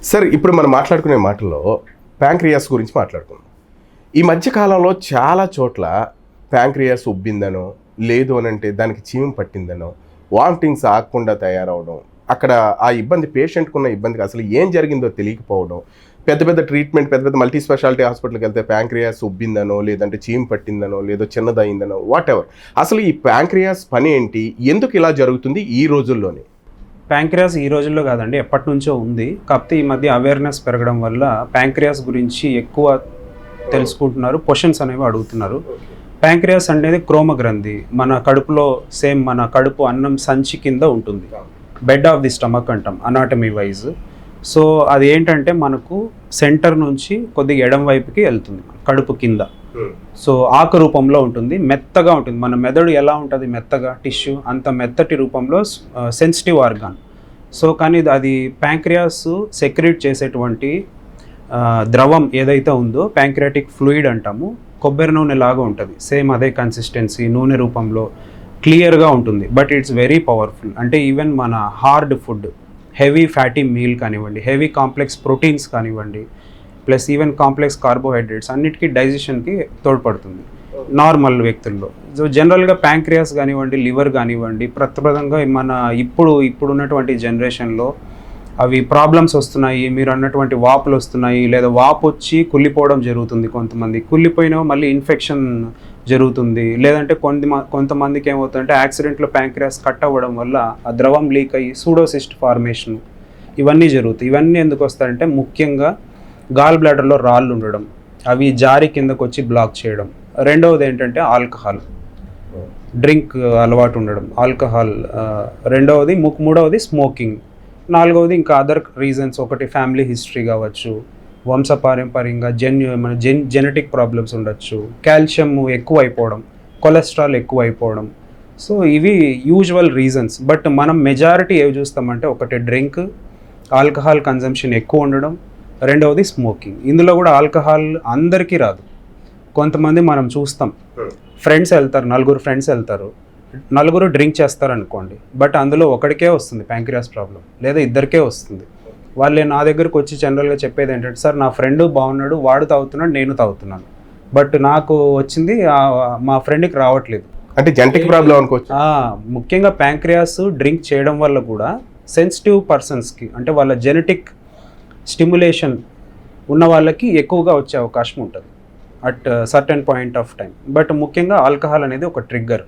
Sir ఇప్పుడు మనం మాట్లాడుకునే మాటల్లో ప్యాంక్రియాస్ గురించి మాట్లాడుకుందాం. ఈ మధ్య కాలంలో చాలా చోట్ల ప్యాంక్రియాస్ ఉబ్బిందనో, లేదు అని అంటే దానికి చీము పట్టిందనో, వామిటింగ్స్ ఆగకుండా తయారవడం, అక్కడ ఆ ఇబ్బంది పేషెంట్కి ఉన్న ఇబ్బందికి అసలు ఏం జరిగిందో తెలియకపోవడం, పెద్ద పెద్ద ట్రీట్మెంట్ పెద్ద పెద్ద మల్టీ స్పెషాలిటీ హాస్పిటల్కి వెళ్తే ప్యాంక్రియాస్ ఉబ్బిందనో, లేదంటే చీము పట్టిందనో, లేదో చిన్నదయిందనో, వాట్ ఎవర్. అసలు ఈ ప్యాంక్రియాస్ పని ఏంటి, ఎందుకు ఇలా జరుగుతుంది ఈ రోజుల్లోనే? ప్యాంక్రియాస్ ఈ రోజుల్లో కాదండి, ఎప్పటి నుంచో ఉంది. కాకపోతే ఈ మధ్య అవేర్నెస్ పెరగడం వల్ల ప్యాంక్రియాస్ గురించి ఎక్కువ తెలుసుకుంటున్నారు, క్వశ్చన్స్ అనేవి అడుగుతున్నారు. ప్యాంక్రియాస్ అనేది క్రోమ గ్రంథి, మన కడుపులో సేమ్ మన కడుపు అన్నం సంచి కింద ఉంటుంది. బెడ్ ఆఫ్ ది స్టమక్ అంటాం అనాటమీ వైజ్. సో అది ఏంటంటే మనకు సెంటర్ నుంచి కొద్దిగా ఎడం వైపుకి వెళ్తుంది, కడుపు కింద. సో ఆకు రూపంలో ఉంటుంది, మెత్తగా ఉంటుంది. మన మెదడు ఎలా ఉంటుంది మెత్తగా, టిష్యూ అంత మెత్తటి రూపంలో సెన్సిటివ్ ఆర్గాన్. సో కానీ అది ప్యాంక్రియాస్ సెక్రీట్ చేసేటువంటి ద్రవం ఏదైతే ఉందో ప్యాంక్రియాటిక్ ఫ్లూయిడ్ అంటాము. కొబ్బరి నూనె లాగా ఉంటుంది, సేమ్ అదే కన్సిస్టెన్సీ, నూనె రూపంలో క్లియర్గా ఉంటుంది. But it's very powerful. అంటే ఈవెన్ మన hard food, heavy fatty meal కానివ్వండి, హెవీ కాంప్లెక్స్ ప్రోటీన్స్ కానివ్వండి, ప్లస్ ఈవెన్ కాంప్లెక్స్ కార్బోహైడ్రేట్స్ అన్నిటికీ డైజెషన్కి తోడ్పడుతుంది నార్మల్ వ్యక్తుల్లో. సో జనరల్గా ప్యాంక్రియాస్ కానివ్వండి, లివర్ కానివ్వండి, ప్రప్రదంగా మన ఇప్పుడున్నటువంటి జనరేషన్లో అవి ప్రాబ్లమ్స్ వస్తున్నాయి. మీరు అన్నటువంటి వాపులు వస్తున్నాయి, లేదా వాపు వచ్చి కుళ్ళిపోవడం జరుగుతుంది. కొంతమంది కుళ్ళిపోయినా మళ్ళీ ఇన్ఫెక్షన్ జరుగుతుంది. లేదంటే కొంతమందికి ఏమవుతుందంటే యాక్సిడెంట్లో ప్యాంక్రియాస్ కట్ అవ్వడం వల్ల ఆ ద్రవం లీక్ అయ్యి సూడోసిస్ట్ ఫార్మేషన్, ఇవన్నీ జరుగుతాయి. ఇవన్నీ ఎందుకు వస్తాయంటే ముఖ్యంగా గాల్ బ్లాడర్లో రాళ్ళు ఉండడం, అవి జారి కిందకు వచ్చి బ్లాక్ చేయడం. రెండవది ఏంటంటే ఆల్కహాల్, డ్రింక్ అలవాటు ఉండడం, ఆల్కహాల్ రెండవది. మూడవది స్మోకింగ్. నాలుగవది ఇంకా అదర్ రీజన్స్, ఒకటి ఫ్యామిలీ హిస్టరీ కావచ్చు, వంశపారంపర్యంగా జెనెటిక్ ప్రాబ్లమ్స్ ఉండొచ్చు, కాల్షియం ఎక్కువ అయిపోవడం, కొలెస్ట్రాల్ ఎక్కువ అయిపోవడం. సో ఇవి యూజువల్ రీజన్స్. బట్ మనం మెజారిటీ ఏవి చూస్తామంటే ఒకటి డ్రింక్, ఆల్కహాల్ కన్జంప్షన్ ఎక్కువ ఉండడం, రెండవది స్మోకింగ్. ఇందులో కూడా ఆల్కహాల్ అందరికీ రాదు. కొంతమంది మనం చూస్తాం, ఫ్రెండ్స్ వెళ్తారు, నలుగురు ఫ్రెండ్స్ వెళ్తారు, నలుగురు డ్రింక్ చేస్తారనుకోండి, బట్ అందులో ఒకడికే వస్తుంది ప్యాంక్రియాస్ ప్రాబ్లం, లేదా ఇద్దరికే వస్తుంది. వాళ్ళే నా దగ్గరకు వచ్చి జనరల్గా చెప్పేది ఏంటంటే, సార్ నా ఫ్రెండ్ బాగున్నాడు, వాడు తాగుతున్నాడు, నేను తాగుతున్నాను, బట్ నాకు వచ్చింది మా ఫ్రెండ్కి రావట్లేదు. అంటే జెనెటిక్ ప్రాబ్లం అనుకోవచ్చు. ముఖ్యంగా ప్యాంక్రియాస్ డ్రింక్ చేయడం వల్ల కూడా సెన్సిటివ్ పర్సన్స్కి, అంటే వాళ్ళ జెనెటిక్ స్టిమ్యులేషన్ ఉన్న వాళ్ళకి ఎక్కువగా వచ్చే అవకాశం ఉంటుంది at certain point of time. But ముఖ్యంగా ఆల్కహాల్ అనేది ఒక ట్రిగ్గర్.